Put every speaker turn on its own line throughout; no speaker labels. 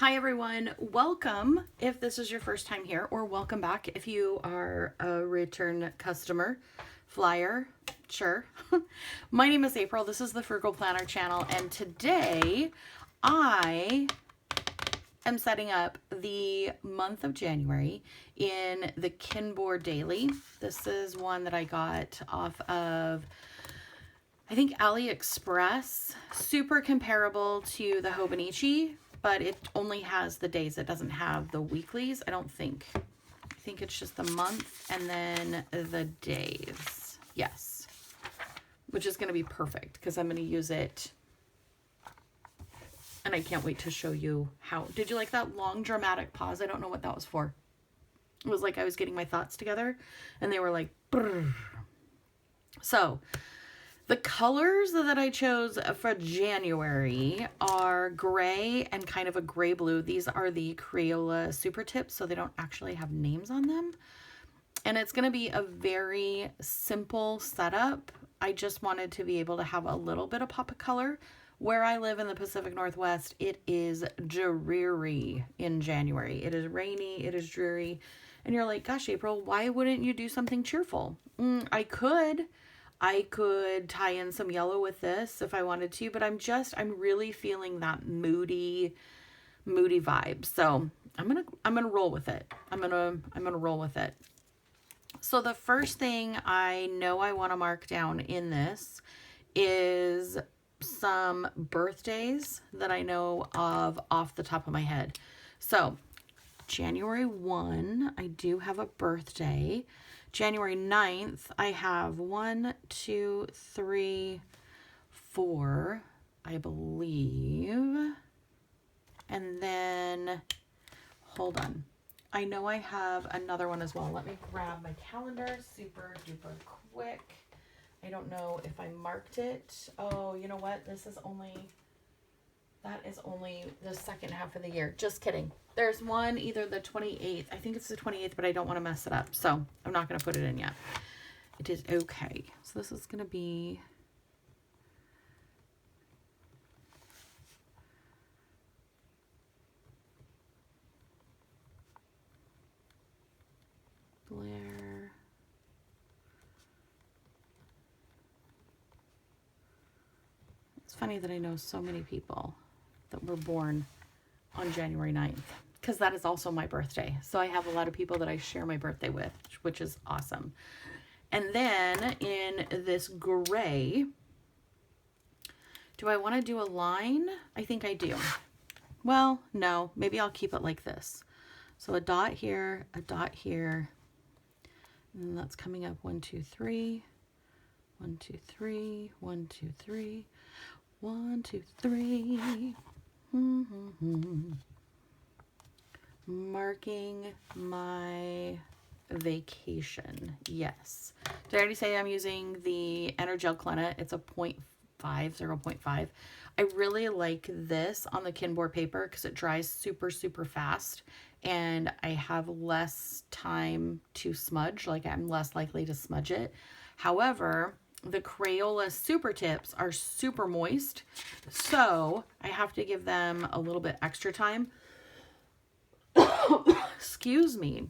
Hi everyone, welcome if this is your first time here, or welcome back if you are a return customer, flyer, sure. My name is April, this is the Frugal Planner channel, and today I am setting up the month of January in the Kinboard Daily. This is one that I got off of, I think, AliExpress. Super comparable to the Hobonichi, but it only has the days. It doesn't have the weeklies, I don't think. I think it's just the month and then the days. Yes. Which is going to be perfect because I'm going to use it. And I can't wait to show you how. Did you like that long dramatic pause? I don't know what that was for. It was like I was getting my thoughts together and they were like, brrr. So the colors that I chose for January are gray and kind of a gray blue. These are the Crayola Super Tips, so they don't actually have names on them. And it's going to be a very simple setup. I just wanted to be able to have a little bit of pop of color. Where I live in the Pacific Northwest, it is dreary in January. It is rainy, it is dreary. And you're like, gosh, April, why wouldn't you do something cheerful? I could tie in some yellow with this if I wanted to, but I'm really feeling that moody vibe. So I'm gonna roll with it. I'm gonna roll with it. So the first thing I know I want to mark down in this is some birthdays that I know of off the top of my head. So January 1, I do have a birthday. January 9th, I have 1, 2, 3, 4, I believe. And then, hold on. I know I have another one as well. Let me grab my calendar super duper quick. I don't know if I marked it. Oh, you know what? That is only the second half of the year. Just kidding. There's one either the 28th. I think it's the 28th, but I don't want to mess it up. So I'm not going to put it in yet. It is okay. So this is going to be Blair. It's funny that I know so many people that were born on January 9th, because that is also my birthday. So I have a lot of people that I share my birthday with, which is awesome. And then in this gray, do I want to do a line? I think I do. Well, no, maybe I'll keep it like this. So a dot here, and that's coming up 1, 2, 3, 1, 2, 3, 1, 2, 3, 1, 2, 3. Marking my vacation. Yes. Did I already say I'm using the Energel Clenna? It's a 0.5. I really like this on the Kinboard paper because it dries super, super fast and I have less time to smudge. Like, I'm less likely to smudge it. However, the Crayola Super Tips are super moist, so I have to give them a little bit extra time. Excuse me,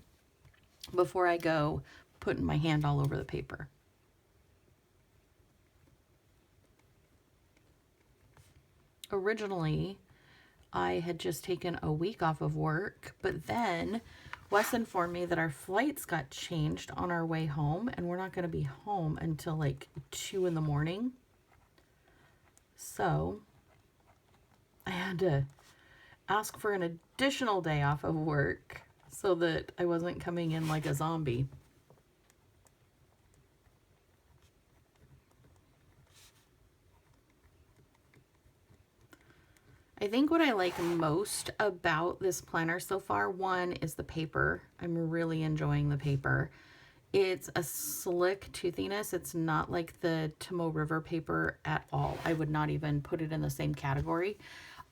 before I go putting my hand all over the paper. Originally, I had just taken a week off of work, but then Wes informed me that our flights got changed on our way home, and we're not going to be home until like 2 in the morning. So I had to ask for an additional day off of work so that I wasn't coming in like a zombie. I think what I like most about this planner so far, one, is the paper. I'm really enjoying the paper. It's a slick toothiness. It's not like the Tomoe River paper at all. I would not even put it in the same category.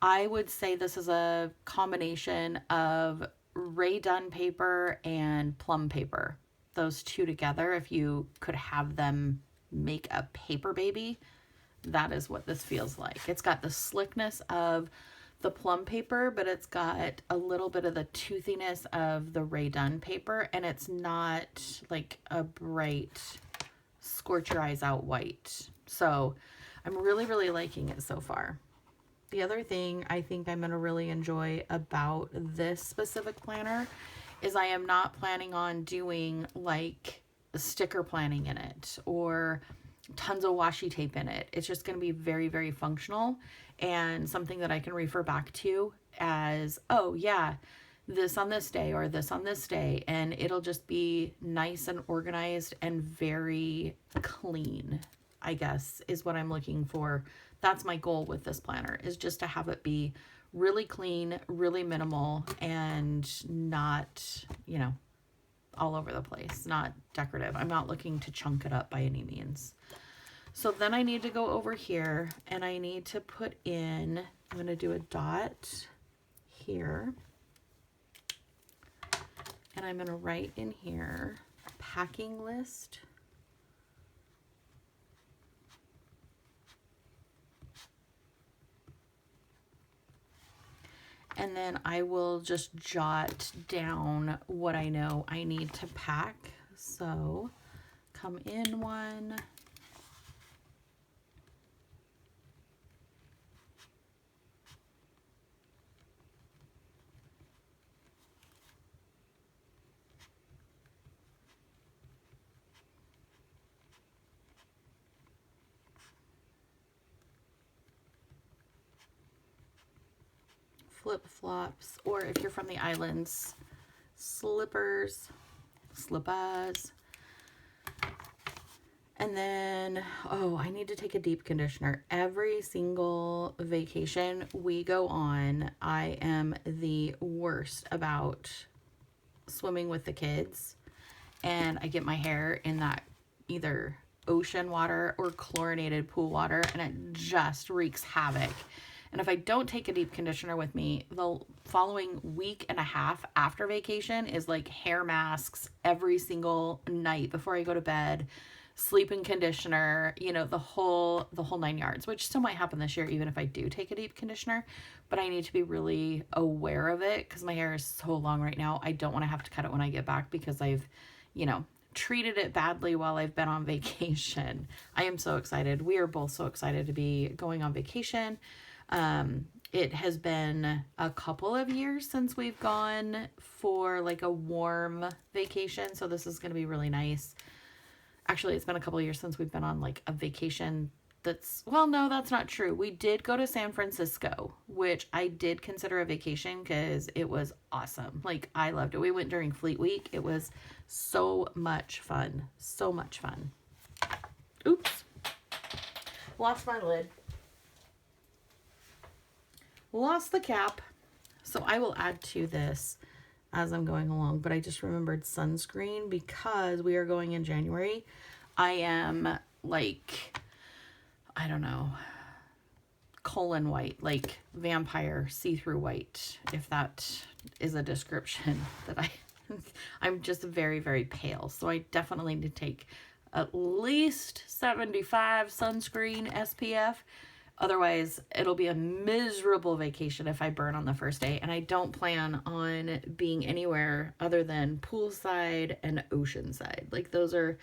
I would say this is a combination of Rae Dunn paper and plum paper. Those two together, if you could have them make a paper baby, that is what this feels like. It's got the slickness of the plum paper, but it's got a little bit of the toothiness of the Rae Dunn paper, and it's not like a bright scorch your eyes out white. So I'm really, really liking it so far. The other thing I think I'm going to really enjoy about this specific planner is I am not planning on doing like sticker planning in it or tons of washi tape in it. It's just going to be very, very functional and something that I can refer back to as, oh yeah, this on this day or this on this day. And it'll just be nice and organized and very clean, I guess, is what I'm looking for. That's my goal with this planner, is just to have it be really clean, really minimal, and not, you know, all over the place, not decorative. I'm not looking to chunk it up by any means. So then I need to go over here and I need to put in, I'm going to do a dot here. And I'm going to write in here, packing list. And then I will just jot down what I know I need to pack. So come in one. Flip-flops, or if you're from the islands, slippers. And then, oh, I need to take a deep conditioner. Every single vacation we go on, I am the worst about swimming with the kids. And I get my hair in that either ocean water or chlorinated pool water, and it just wreaks havoc. And if I don't take a deep conditioner with me, the following week and a half after vacation is like hair masks every single night before I go to bed, sleep in conditioner, you know, the whole 9 yards, which still might happen this year even if I do take a deep conditioner, but I need to be really aware of it because my hair is so long right now. I don't want to have to cut it when I get back because I've, you know, treated it badly while I've been on vacation. I am so excited. We are both so excited to be going on vacation. It has been a couple of years since we've gone for like a warm vacation. So this is going to be really nice. Actually, it's been a couple of years since we've been on like a vacation that's, well, no, that's not true. We did go to San Francisco, which I did consider a vacation because it was awesome. Like, I loved it. We went during Fleet Week. It was so much fun. So much fun. Oops. Lost my lid. Lost the cap. So I will add to this as I'm going along, but I just remembered sunscreen because we are going in January. I am like, I don't know, colon white, like vampire see-through white, if that is a description that I'm just very, very pale. So I definitely need to take at least 75 sunscreen SPF. Otherwise, it'll be a miserable vacation if I burn on the first day. And I don't plan on being anywhere other than poolside and oceanside. Like those are,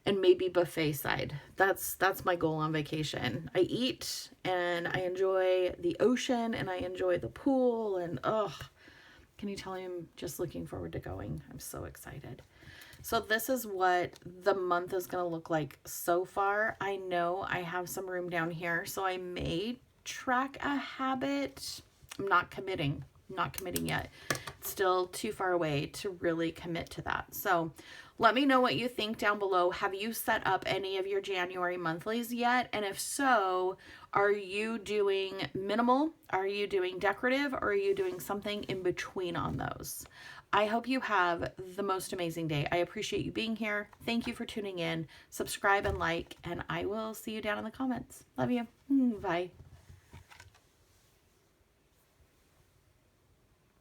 and maybe buffet side. That's my goal on vacation. I eat and I enjoy the ocean and I enjoy the pool. And can you tell me I'm just looking forward to going? I'm so excited. So this is what the month is going to look like so far. I know I have some room down here, so I may track a habit. I'm not committing yet. It's still too far away to really commit to that. So let me know what you think down below. Have you set up any of your January monthlies yet? And if so, are you doing minimal? Are you doing decorative? Or are you doing something in between on those? I hope you have the most amazing day. I appreciate you being here. Thank you for tuning in. Subscribe and like, and I will see you down in the comments. Love you. Bye.